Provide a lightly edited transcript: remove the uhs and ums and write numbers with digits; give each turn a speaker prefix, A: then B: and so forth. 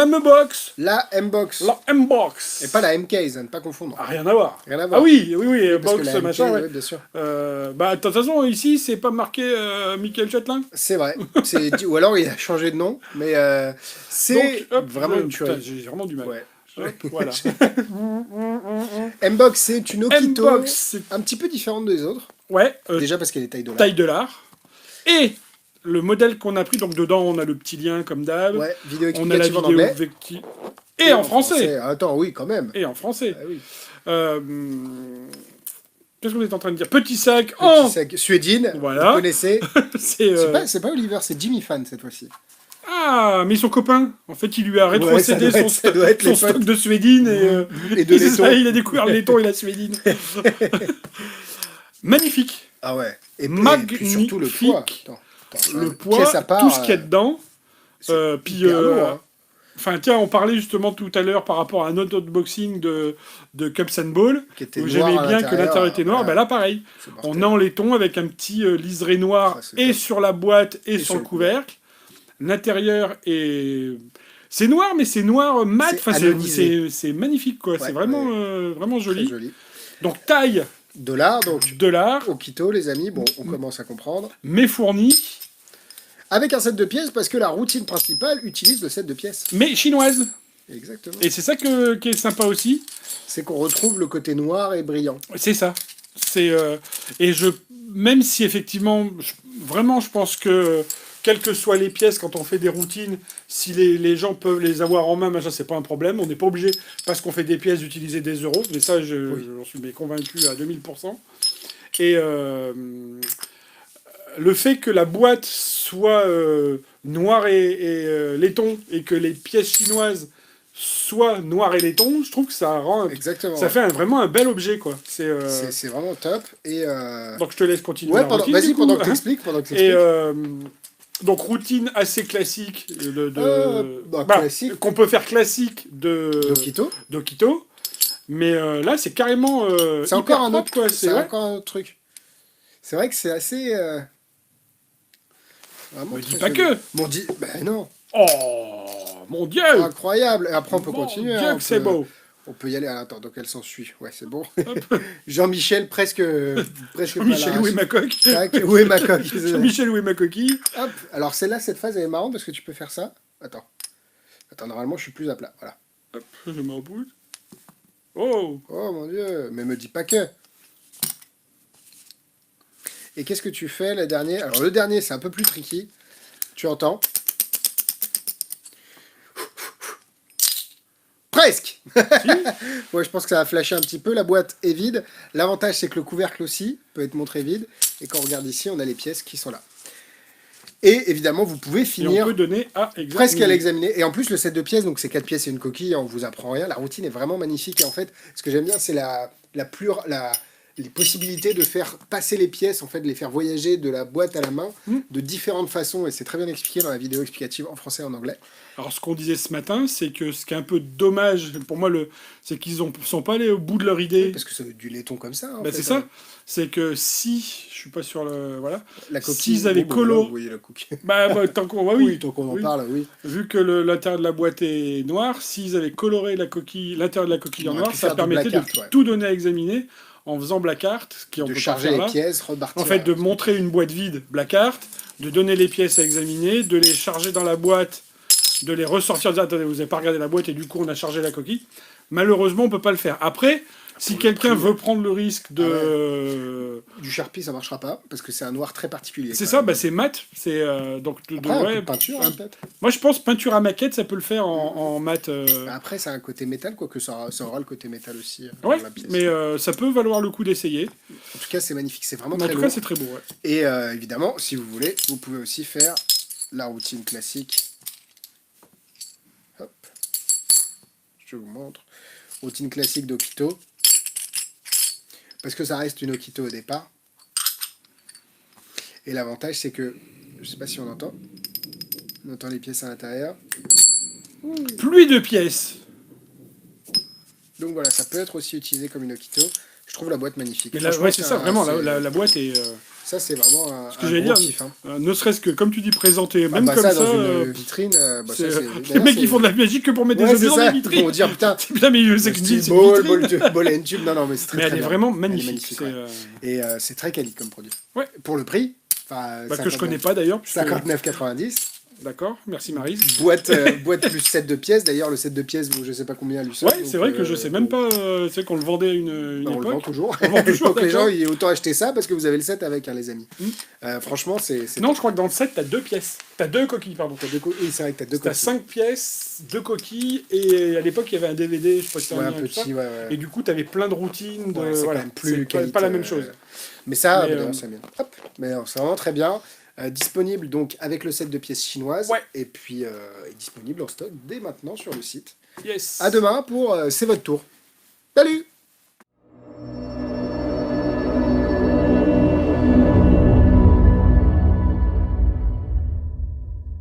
A: la M-Box.
B: La M-Box.
A: La M-Box.
B: Et pas la M-Case, à ne pas confondre.
A: Ah, rien à voir.
B: Rien à voir.
A: Ah oui,
B: Parce
A: Box,
B: que la
A: machin,
B: M-Case,
A: ouais.
B: ouais, bien sûr.
A: Bah, de toute façon, ici, c'est pas marqué Michael Châtelain.
B: C'est vrai. Ou alors il a changé de nom, mais c'est
A: Donc, hop,
B: vraiment une
A: putain,
B: tuerie.
A: j'ai vraiment du mal.
B: Ouais.
A: Hop, voilà.
B: M-Box, c'est une Okito
A: M-Box, c'est...
B: un petit peu différente des autres.
A: Ouais,
B: Déjà parce qu'elle est taille dollar.
A: taille de l'art. Et le modèle qu'on a pris, donc dedans, on a le petit lien comme d'hab.
B: Ouais, vidéo
A: On a la
B: explicative en
A: vidéo
B: anglais.
A: Et en français.
B: Attends, oui, quand même.
A: Et en français.
B: Ah oui.
A: Qu'est-ce qu'on est en train de dire? Petit sac
B: Petit sac suédine,
A: Voilà.
B: vous connaissez.
A: C'est
B: C'est pas Oliver, c'est Jimmy Fan cette fois-ci.
A: Ah, mais son copain, en fait, il lui a rétrocédé
B: Ouais, ça doit être
A: son
B: les
A: stock
B: potes.
A: de suédine
B: Et de laiton.
A: il a découvert le laiton et la suédine. Magnifique.
B: Ah ouais. Et
A: Magnifique.
B: surtout le poids.
A: Le poids,
B: pièce à part,
A: tout ce qu'il y a dedans. Puis,
B: hyper lourd, hein.
A: enfin, tiens, on parlait justement tout à l'heure par rapport à un autre unboxing de Cups and Ball,
B: Qui était
A: où
B: noir
A: j'aimais
B: à
A: bien que l'intérieur était noir.
B: voilà.
A: Bah là, pareil.
B: C'est mortel.
A: On a en laiton avec un petit liseré noir
B: Ah, c'est
A: et
B: top.
A: sur la boîte et sur
B: sur
A: le
B: le
A: couvercle. L'intérieur est... C'est noir, mais c'est noir mat.
B: C'est
A: Enfin,
B: anodisé.
A: c'est magnifique, quoi.
B: Ouais,
A: c'est vraiment, vraiment
B: Très
A: joli.
B: joli.
A: Donc, taille
B: Dollar, donc
A: $,
B: Okito, les amis. Bon, on commence à comprendre.
A: mais fourni,
B: Avec un set de pièces, parce que la routine principale utilise le set de pièces.
A: mais chinoise.
B: Exactement.
A: Et c'est ça qui est sympa aussi.
B: C'est qu'on retrouve le côté noir et brillant.
A: C'est ça. C'est et même si effectivement, vraiment, je pense que quelles que soient les pièces, quand on fait des routines, si les gens peuvent les avoir en main, machin, c'est pas un problème. On n'est pas obligé, parce qu'on fait des pièces, d'utiliser des euros. Mais ça, j'en suis convaincu à 2000%. Et le fait que la boîte soit noire et laiton, et que les pièces chinoises soient noires et laiton, je trouve que ça rend...
B: Exactement.
A: Ça fait vraiment un bel objet, quoi. C'est
B: vraiment top. Et
A: donc je te laisse continuer.
B: ouais,
A: la routine,
B: vas-y,
A: du coup.
B: pendant que t'expliques.
A: Et donc routine assez classique
B: classique.
A: qu'on peut faire classique
B: D'Okito.
A: d'Okito. Mais là, c'est carrément
B: C'est encore un
A: propre,
B: autre,
A: quoi.
B: c'est
A: ouais.
B: encore un autre truc. C'est vrai que c'est assez. Vraiment
A: Me
B: très
A: dis pas
B: joli.
A: que.
B: Ben non.
A: Oh mon Dieu.
B: Incroyable. Et après, on peut
A: Mon
B: continuer.
A: Dieu,
B: hein,
A: que c'est beau.
B: On peut y aller. Ah, attends, donc elle s'ensuit. Ouais, c'est bon. Jean-Michel, presque pas
A: Jean-Michel,
B: là.
A: où est ma coque?
B: Tac, où est ma coque?
A: Jean-Michel, où est ma coquille?
B: Hop. Alors, celle-là, cette phase, elle est marrante parce que tu peux faire ça. Attends, normalement, je suis plus à plat. Voilà.
A: Hop, je me repousse. Oh.
B: Oh mon Dieu. Mais me dis pas que. Et qu'est-ce que tu fais, le dernier? Alors, le dernier, c'est un peu plus tricky. Tu entends? Presque. Ouais, je pense que ça va flasher un petit peu. La boîte est vide. L'avantage, c'est que le couvercle aussi peut être montré vide. Et quand on regarde ici, on a les pièces qui sont là. Et évidemment, vous pouvez
A: Et
B: finir
A: on peut donner à examiner.
B: presque à l'examiner. Et en plus, le set de pièces, donc c'est 4 pièces et une coquille, on vous apprend rien. La routine est vraiment magnifique. Et en fait, ce que j'aime bien, c'est les possibilités de faire passer les pièces, en fait, de les faire voyager de la boîte à la main de différentes façons. Et c'est très bien expliqué dans la vidéo explicative en français et en anglais.
A: Alors, ce qu'on disait ce matin, c'est que ce qui est un peu dommage, pour moi, c'est qu'ils sont pas allés au bout de leur idée.
B: Parce que c'est du laiton comme ça. En
A: Bah,
B: fait,
A: c'est ça. C'est que si, je suis pas sur le... Voilà.
B: La coquille.
A: S'ils avaient colo...
B: Oui, la coquille.
A: Bah, tant qu'on... Ouais, oui.
B: Tant qu'on en
A: Oui.
B: parle, oui.
A: Vu que l'intérieur de la boîte est noir, s'ils avaient coloré la coquille, l'intérieur de la coquille en
B: On aurait
A: noir,
B: pu
A: ça
B: faire du
A: permettait
B: black
A: de
B: art, ouais.
A: tout donner à examiner en faisant black art, qui on
B: De
A: peut
B: charger
A: pas
B: les
A: faire là.
B: pièces, repartir.
A: En fait, de montrer une boîte vide, black art, de donner les pièces à examiner, de les charger dans la boîte, de les ressortir. Attendez, vous n'avez pas regardé la boîte et du coup on a chargé la coquille. Malheureusement, on peut pas le faire. Après, si quelqu'un veut prendre le risque de...
B: Du Sharpie, ça marchera pas, parce que c'est un noir très particulier.
A: C'est
B: quand
A: ça,
B: même.
A: bah c'est mat. C'est donc
B: Après, un peu de peinture, hein, peut-être.
A: moi, je pense peinture à maquette, ça peut le faire en mat.
B: Après, c'est un côté métal, quoique ça aura le côté métal aussi.
A: Ouais,
B: dans la pièce.
A: mais ça peut valoir le coup d'essayer.
B: En tout cas, c'est magnifique, c'est vraiment
A: Mais en
B: très
A: tout
B: lourd.
A: cas, c'est très beau. Ouais.
B: Et évidemment, si vous voulez, vous pouvez aussi faire la routine classique. Hop. Je vous montre. Routine classique d'Okito. Parce que ça reste une Okito au départ. Et l'avantage, c'est que, je sais pas si on entend les pièces à l'intérieur.
A: Pluie de pièces.
B: Donc voilà, ça peut être aussi utilisé comme une Okito. Je trouve la boîte magnifique.
A: Mais là,
B: Franchement,
A: ouais, c'est ça, vraiment,
B: c'est-
A: la boîte est...
B: Ça, c'est vraiment un
A: que j'allais
B: gros
A: dire,
B: kiff. Hein.
A: ne serait-ce que, comme tu dis, présenter,
B: Ah
A: même
B: bah
A: comme
B: ça,
A: ça...
B: dans une vitrine, bah ça, c'est...
A: les
B: d'ailleurs,
A: mecs,
B: c'est-
A: ils font de la magie que pour mettre des
B: Ouais,
A: objets
B: c'est
A: dans
B: ça.
A: des
B: Ils
A: vitrines.
B: vont dire, putain,
A: Putain, mais c'est qu'une
B: style
A: c'est une
B: ball,
A: vitrine.
B: ball and tube. Non, mais c'est très,
A: Mais elle
B: très
A: est
B: bien.
A: vraiment
B: Elle est
A: magnifique. c'est,
B: ouais. Et c'est très quali comme produit.
A: Ouais.
B: Pour le prix, enfin,
A: que je connais pas d'ailleurs. puisque-
B: 59,90.
A: D'accord, merci Maryse.
B: Boîte plus set de pièces. D'ailleurs, le set de pièces, bon, je sais pas combien lui seul.
A: Ouais, c'est vrai que je sais même pas, tu sais qu'on le vendait à une
B: On le vend
A: époque.
B: toujours.
A: On le vend toujours,
B: Donc les gens,
A: d'accord.
B: il autant acheter ça parce que vous avez le set avec, hein, les amis. Franchement, c'est...
A: Non, je crois que dans le set, t'as 2 pièces. T'as 2 coquilles, pardon.
B: Oui, c'est vrai que t'as deux
A: T'as
B: coquilles.
A: 5 pièces, 2 coquilles, et à l'époque, il y avait un DVD, je sais pas si c'est
B: Ouais,
A: un
B: un
A: lien, tout ça.
B: petit, ouais.
A: Et du coup, t'avais plein de routines.
B: Ouais, c'est
A: voilà,
B: quand même plus
A: c'est
B: qualité,
A: pas la même chose.
B: Mais ça,
A: Mais,
B: d'ailleurs, c'est bien. Hop. Mais c'est vraiment très bien. Disponible donc avec le set de pièces chinoises.
A: Ouais.
B: Et puis est disponible en stock dès maintenant sur le site.
A: Yes.
B: À demain pour C'est votre tour. Salut!